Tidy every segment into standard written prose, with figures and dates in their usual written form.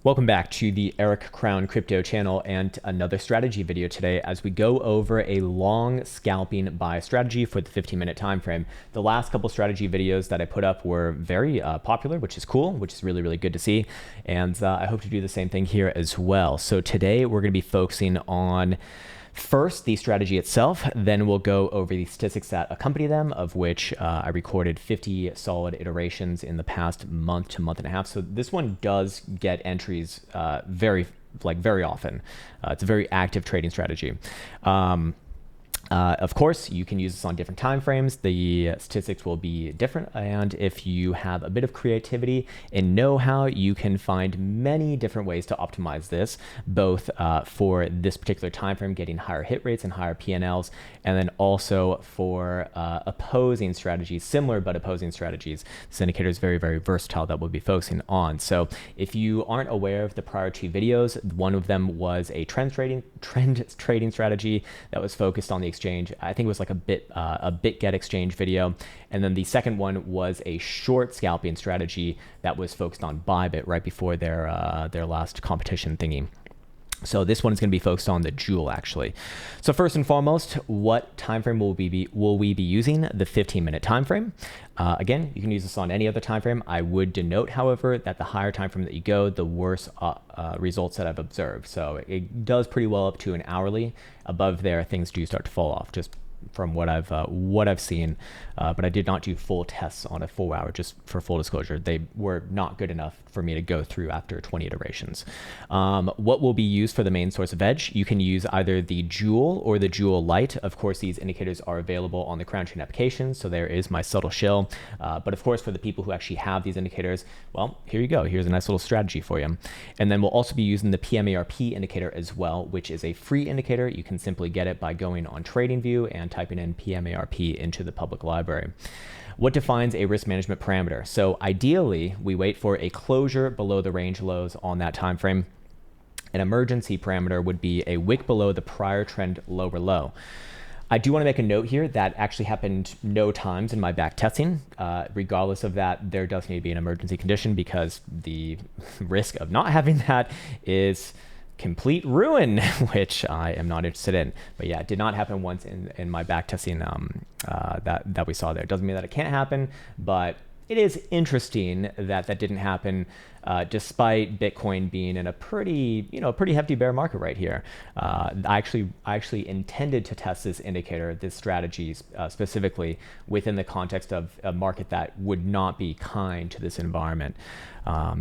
Welcome back to the Eric Krown crypto channel and another strategy video today as we go over a long scalping buy strategy for the 15-minute time frame. The last couple strategy videos that I put up were very popular, which is cool, which is really, really good to see. And I hope to do the same thing here as well. So today we're going to be focusing on first, the strategy itself, then we'll go over the statistics that accompany them, of which I recorded 50 solid iterations in the past month to month and a half. So this one does get entries very often. It's a very active trading strategy. Of course, you can use this on different time frames. The statistics will be different, and if you have a bit of creativity and know-how, you can find many different ways to optimize this, both for this particular time frame, getting higher hit rates and higher P&Ls, and then also for opposing strategies, similar but opposing strategies. This indicator is very, very versatile that we'll be focusing on. So if you aren't aware of the prior two videos, one of them was a trend trading strategy that was focused on the exchange. I think it was like a BitGet exchange video. And then the second one was a short scalping strategy that was focused on Bybit right before their last competition thingy. So this one is going to be focused on the Jewel, actually. So first and foremost, what time frame will we be using? The 15-minute time frame. Again, you can use this on any other time frame. I would denote, however, that the higher time frame that you go, the worse results that I've observed. So it does pretty well up to an hourly. Above there, things do start to fall off, just from what I've seen, but I did not do full tests on a full hour. Just for full disclosure, they were not good enough for me to go through after 20 iterations. What will be used for the main source of edge? You can use either the Jewel or the Jewel Lite. Of course, these indicators are available on the Krown chain application, so there is my subtle shill. But of course, for the people who actually have these indicators, well, here you go. Here's a nice little strategy for you. And then we'll also be using the PMARP indicator as well, which is a free indicator. You can simply get it by going on TradingView and typing in PMARP into the public library. What defines a risk management parameter? So ideally, we wait for a closure below the range lows on that time frame. An emergency parameter would be a wick below the prior trend lower low. I do want to make a note here that actually happened no times in my back testing. Regardless of that, there does need to be an emergency condition because the risk of not having that is complete ruin, which I am not interested in. But yeah, it did not happen once in my back testing that we saw there. It doesn't mean that it can't happen, but it is interesting that that didn't happen despite Bitcoin being in a pretty hefty bear market right here. I actually intended to test this indicator, this strategy specifically within the context of a market that would not be kind to this environment.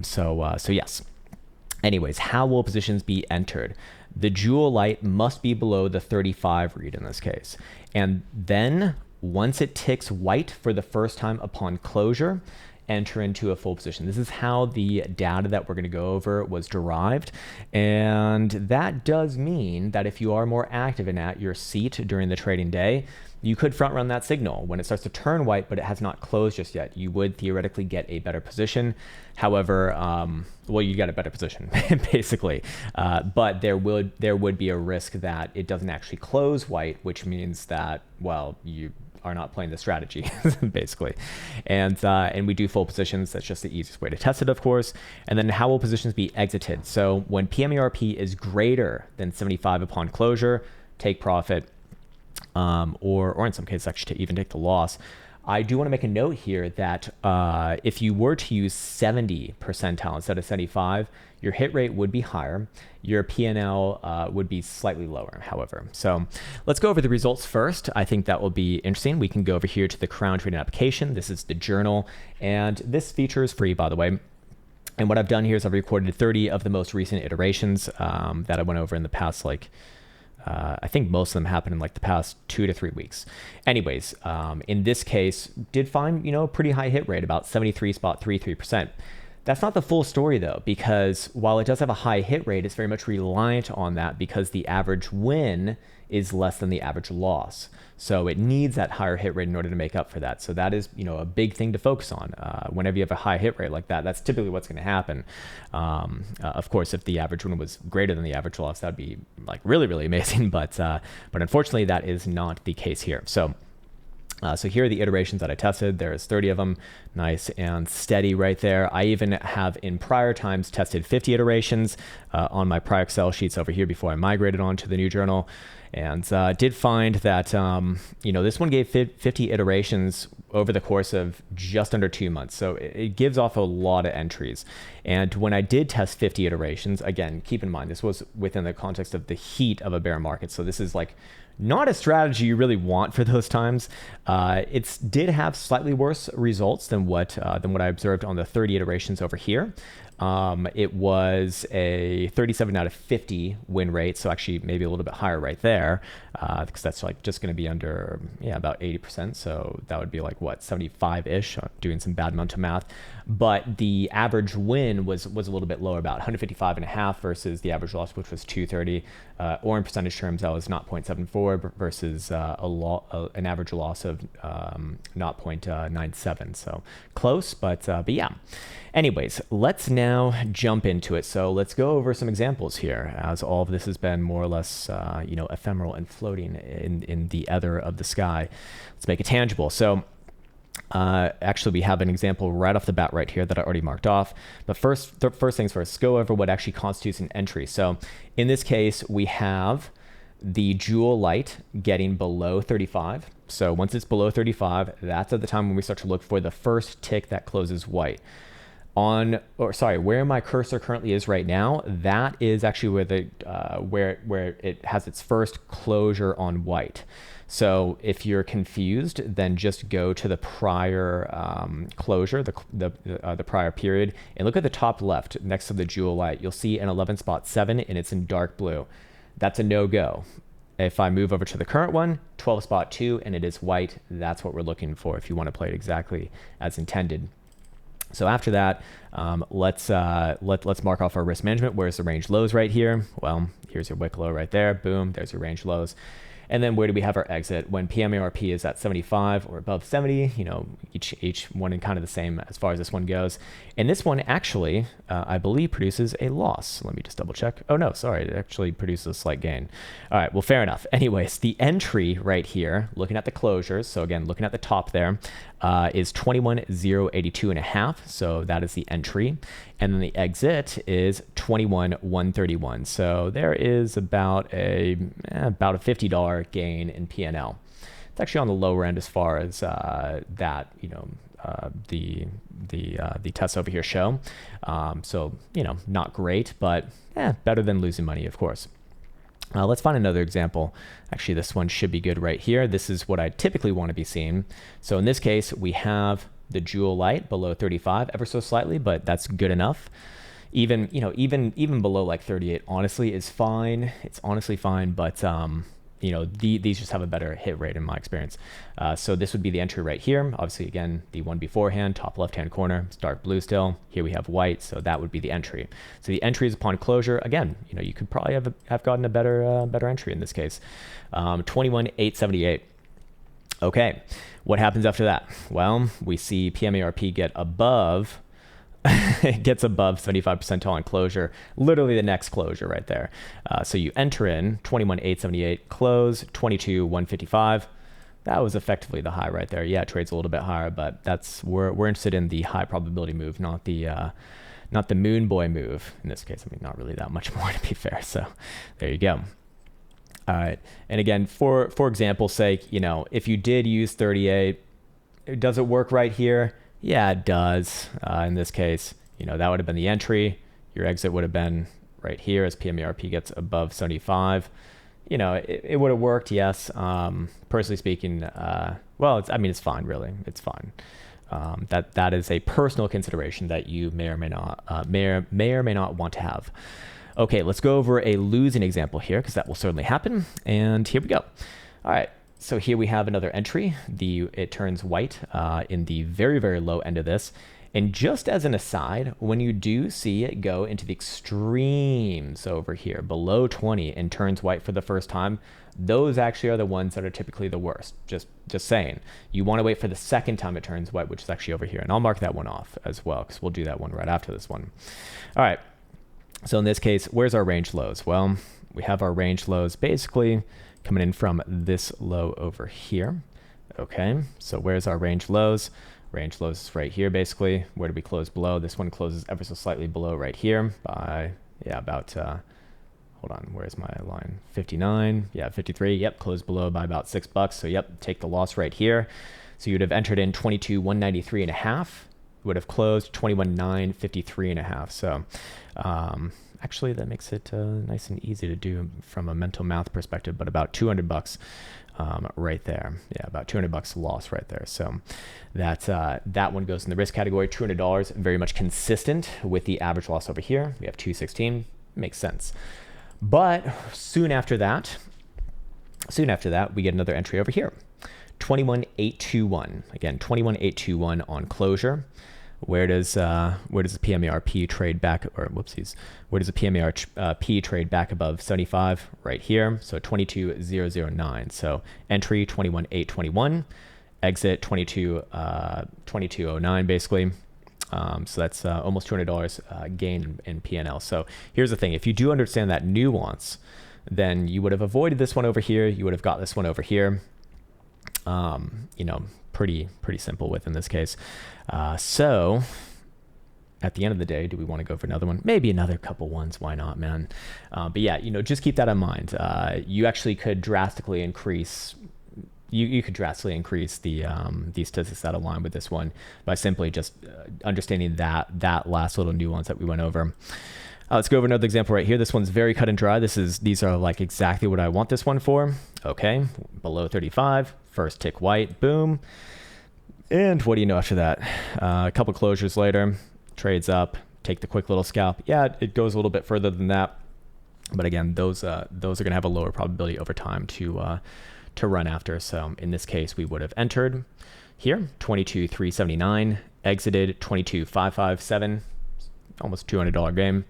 So yes. Anyways, how will positions be entered? The Jewel Light must be below the 35 read in this case. And then once it ticks white for the first time upon closure, enter into a full position. This is how the data that we're going to go over was derived. And that does mean that if you are more active and at your seat during the trading day, you could front run that signal. When it starts to turn white, but it has not closed just yet, you would theoretically get a better position. However, well, you get a better position basically, but there would be a risk that it doesn't actually close white, which means that, well, you are not playing the strategy basically. And we do full positions. That's just the easiest way to test it, of course. And then how will positions be exited? So when PMARP is greater than 75 upon closure, take profit, or in some cases actually to even take the loss. I do want to make a note here that if you were to use 70 percentile instead of 75, your hit rate would be higher. Your P&L would be slightly lower, however. So let's go over the results first. I think that will be interesting. We can go over here to the Krown trading application. This is the journal, and this feature is free, by the way. And what I've done here is I've recorded 30 of the most recent iterations that I went over in the past, I think most of them happened in like the past 2 to 3 weeks. Anyways, in this case, did find, a pretty high hit rate, about 73.33%. That's not the full story though, because while it does have a high hit rate, it's very much reliant on that because the average win is less than the average loss. So it needs that higher hit rate in order to make up for that. So that is, a big thing to focus on. Whenever you have a high hit rate like that, that's typically what's going to happen. Of course, if the average win was greater than the average loss, that'd be like really, really amazing. But unfortunately, that is not the case here. So So here are the iterations that I tested. There's 30 of them, nice and steady right there. I even have in prior times tested 50 iterations on my prior Excel sheets over here before I migrated on to the new journal. And did find that, this one gave 50 iterations over the course of just under 2 months. So it gives off a lot of entries. And when I did test 50 iterations, again, keep in mind, this was within the context of the heat of a bear market. So this is like not a strategy you really want for those times. It did have slightly worse results than what I observed on the 30 iterations over here. It was a 37 out of 50 win rate, so actually maybe a little bit higher right there, because that's like just going to be under, about 80%. So that would be like what, 75-ish, doing some bad mental math. But the average win was a little bit lower, about 155.5 versus the average loss, which was 230, or in percentage terms, that was 0.74 versus an average loss of 0.97. So close, but yeah. Anyways, let's now jump into it. So let's go over some examples here, as all of this has been more or less, ephemeral and floating in the ether of the sky. Let's make it tangible. So actually, we have an example right off the bat right here that I already marked off. But first things first, let's go over what actually constitutes an entry. So in this case, we have the jewel light getting below 35. So once it's below 35, that's at the time when we start to look for the first tick that closes white. Where my cursor currently is right now, that is actually where it has its first closure on white. So if you're confused, then just go to the prior closure, the prior period, and look at the top left next to the jewel light. You'll see an 11.7 and it's in dark blue. That's a no-go. If I move over to the current one, 12.2 and it is white, that's what we're looking for if you want to play it exactly as intended. So after that, let's mark off our risk management. Where's the range lows right here? Well, here's your wick low right there. Boom, there's your range lows. And then where do we have our exit? When PMARP is at 75 or above 70, each one in kind of the same as far as this one goes. And this one actually, I believe, produces a loss. Let me just double check. Oh no, sorry, it actually produces a slight gain. All right, well, fair enough. Anyways, the entry right here, looking at the closures, so again, looking at the top there, is 21,082.5. So that is the entry. And then the exit is 21,131. So there is about a $50 gain in P&L. It's actually on the lower end as far as the tests over here show. So not great, but better than losing money, of course. Let's find another example. Actually, this one should be good right here. This is what I typically want to be seeing. So in this case, we have the jewel light below 35 ever so slightly, but that's good enough. Even below like 38, honestly, is fine. It's honestly fine, but these just have a better hit rate in my experience. So this would be the entry right here. Obviously, again, the one beforehand, top left-hand corner, it's dark blue still. Here we have white, so that would be the entry. So the entry is upon closure. Again, you could probably have gotten a better entry in this case. 21,878. Okay, what happens after that? Well, we see PMARP get above. It gets above 75 percentile on closure, literally the next closure right there. So you enter in 21,878, close 22,155. That was effectively the high right there. Yeah, it trades a little bit higher, but we're interested in the high probability move, not the moon boy move in this case. I mean, not really that much more to be fair. So there you go. All right, and again, for example's sake, if you did use 38, does it work right here? Yeah, it does. In this case, that would have been the entry. Your exit would have been right here as PMARP gets above 75. It would have worked, yes. Personally speaking, it's fine, really. It's fine. That is a personal consideration that you may or may not want to have. Okay, let's go over a losing example here because that will certainly happen. And here we go. All right. So here we have another entry. It turns white in the very, very low end of this. And just as an aside, when you do see it go into the extremes over here, below 20 and turns white for the first time, those actually are the ones that are typically the worst. Just saying. You want to wait for the second time it turns white, which is actually over here. And I'll mark that one off as well because we'll do that one right after this one. All right. So in this case, where's our range lows? Well, we have our range lows basically coming in from this low over here. Okay, so where's our range lows? Range lows is right here, basically. Where do we close below? This one closes ever so slightly below right here by, yeah, about, hold on, where's my line? 59, yeah, 53, yep, closed below by about $6. So yep, take the loss right here. So you'd have entered in 22,193 and a half, would have closed 21,953 and a half. So actually that makes it nice and easy to do from a mental math perspective, but about $200 right there. Yeah, about $200 loss right there. So that one goes in the risk category. $200, very much consistent with the average loss over here. We have 216, makes sense. But soon after that, we get another entry over here. 21,821. Again, 21,821 on closure. Where does the PMARP trade back, or whoopsies, where does the PMARP trade back above 75? Right here. So 22,009. So entry 21,821, exit 22,09 basically. So that's almost $200 gain in P&L. So here's the thing: if you do understand that nuance, then you would have avoided this one over here. You would have got this one over here. You know, pretty simple within this case. So at the end of the day, do we want to go for another one? Maybe another couple ones. Why not, man? But yeah, you know, just keep that in mind. You actually could drastically increase. You could drastically increase the statistics that align with this one by simply just understanding that last little nuance that we went over. Let's go over another example right here. This one's very cut and dry. These are like exactly what I want this one for. Okay, below 35, first tick white, boom. And what do you know after that? A couple closures later, trades up, take the quick little scalp. Yeah, it goes a little bit further than that. But again, those are gonna have a lower probability over time to run after. So in this case, we would have entered here, 22,379, exited 22,557, almost $200 game.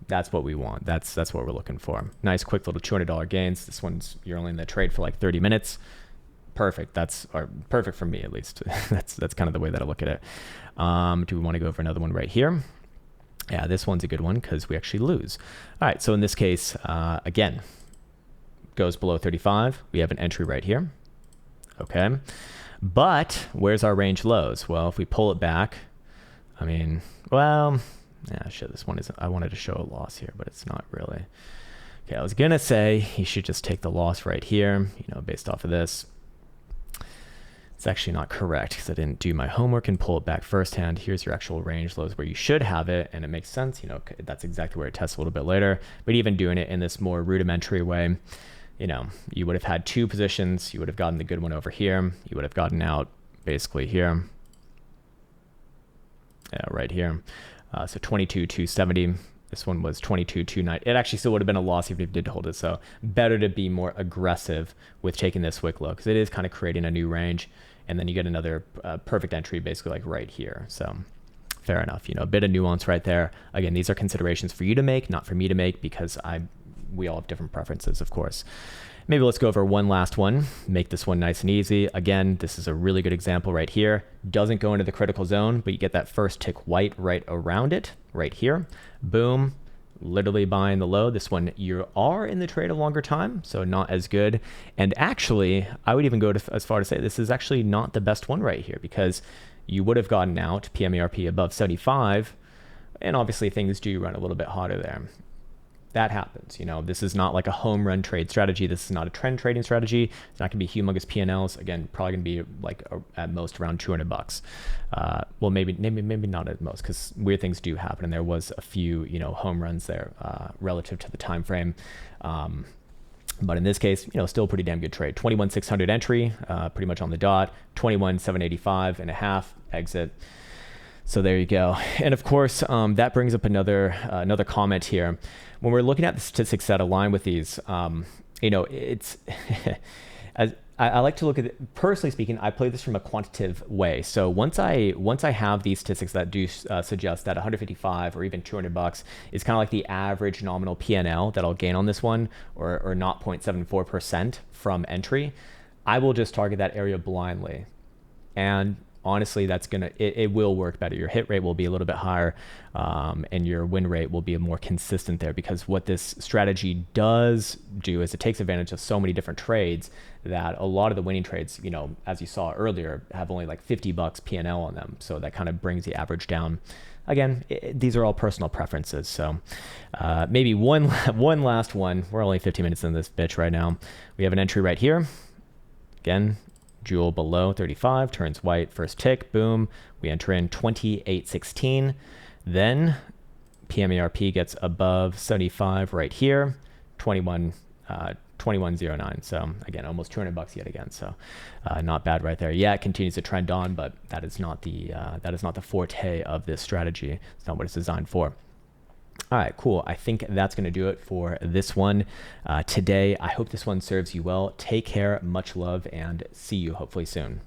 That's what we want. That's what we're looking for. Nice, quick little $200 gains. This one's, you're only in the trade for like 30 minutes. Perfect. Or perfect for me, at least. that's kind of the way that I look at it. Do we want to go for another one right here? Yeah, this one's a good one because we actually lose. All right. So in this case, again, goes below 35. We have an entry right here. Okay. But where's our range lows? Well, if we pull it back, I mean, well, yeah, shit, this one isn't, I wanted to show a loss here, but it's not really. Okay, I was going to say you should just take the loss right here, you know, based off of this. It's actually not correct because I didn't do my homework and pull it back firsthand. Here's your actual range lows where you should have it, and it makes sense. You know, that's exactly where it tests a little bit later. But even doing it in this more rudimentary way, you know, you would have had two positions. You would have gotten the good one over here. You would have gotten out basically here. Yeah, right here. So 22,270. This one was 22,290. It actually still would have been a loss even if you did hold it. So better to be more aggressive with taking this wick low because it is kind of creating a new range. And then you get another perfect entry basically like right here. So fair enough. You know, a bit of nuance right there. Again, these are considerations for you to make, not for me to make because we all have different preferences, of course. Maybe let's go over one last one, make this one nice and easy. Again, this is a really good example right here. Doesn't go into the critical zone, but you get that first tick white right around it, right here. Boom, literally buying the low. This one, you are in the trade a longer time, so not as good. And actually, I would even go as far to say this is actually not the best one right here because you would have gotten out PMARP above 75, and obviously things do run a little bit hotter there. That happens. You know, this is not like a home run trade strategy. This is not a trend trading strategy. It's not going to be humongous P&Ls. Again, probably going to be like at most around $200. Well, maybe not at most because weird things do happen. And there was a few, you know, home runs there relative to the time frame. But in this case, you know, still a pretty damn good trade. 21,600 entry, pretty much on the dot. 21,785 and a half exit. So there you go. And of course, that brings up another comment here. When we're looking at the statistics that align with these, you know, it's as I like to look at it, personally speaking, I play this from a quantitative way. So once I have these statistics that do suggest that 155 or even $200 is kind of like the average nominal P&L that I'll gain on this one, or 0.74% from entry, I will just target that area blindly. And honestly, it will work better. Your hit rate will be a little bit higher, and your win rate will be more consistent there, because what this strategy does do is it takes advantage of so many different trades that a lot of the winning trades, you know, as you saw earlier, have only like $50 P&L on them. So that kind of brings the average down. Again, these are all personal preferences. So maybe one last one. We're only 15 minutes in this bitch right now. We have an entry right here. Again, jewel below 35, turns white, first tick, boom. We enter in 28.16. Then PMARP gets above 75 right here, 21.09. So again, almost $200 yet again. So not bad right there. Yeah, it continues to trend on, but that is not the forte of this strategy. It's not what it's designed for. All right, cool. I think that's going to do it for this one today. I hope this one serves you well. Take care, much love, and see you hopefully soon.